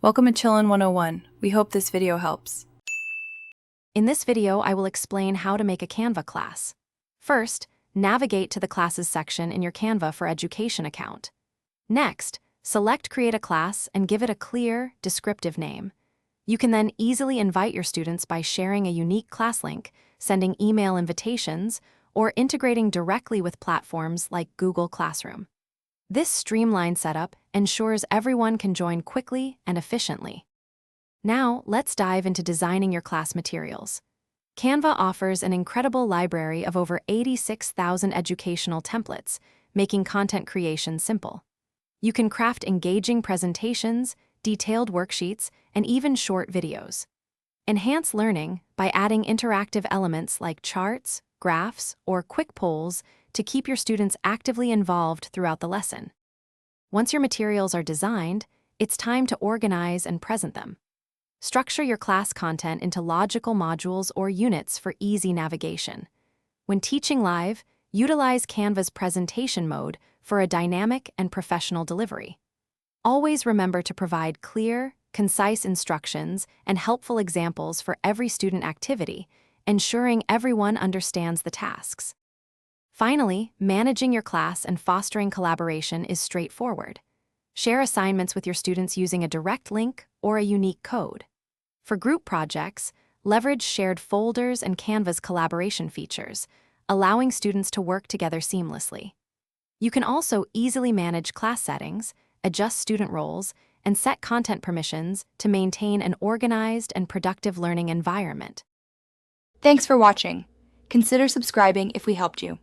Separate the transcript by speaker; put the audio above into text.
Speaker 1: Welcome to Chillin' 101. We hope this video helps.
Speaker 2: In this video, I will explain how to make a Canva class. First, navigate to the Classes section in your Canva for Education account. Next, select Create a Class and give it a clear, descriptive name. You can then easily invite your students by sharing a unique class link, sending email invitations, or integrating directly with platforms like Google Classroom. This streamlined setup ensures everyone can join quickly and efficiently. Now, let's dive into designing your class materials. Canva offers an incredible library of over 86,000 educational templates, making content creation simple. You can craft engaging presentations, detailed worksheets, and even short videos. Enhance learning by adding interactive elements like charts, graphs, or quick polls to keep your students actively involved throughout the lesson. Once your materials are designed, it's time to organize and present them. Structure your class content into logical modules or units for easy navigation. When teaching live, utilize Canva's presentation mode for a dynamic and professional delivery. Always remember to provide clear, concise instructions and helpful examples for every student activity, ensuring everyone understands the tasks. Finally, managing your class and fostering collaboration is straightforward. Share assignments with your students using a direct link or a unique code. For group projects, leverage shared folders and Canva's collaboration features, allowing students to work together seamlessly. You can also easily manage class settings, adjust student roles, and set content permissions to maintain an organized and productive learning environment.
Speaker 3: Thanks for watching. Consider subscribing if we helped you.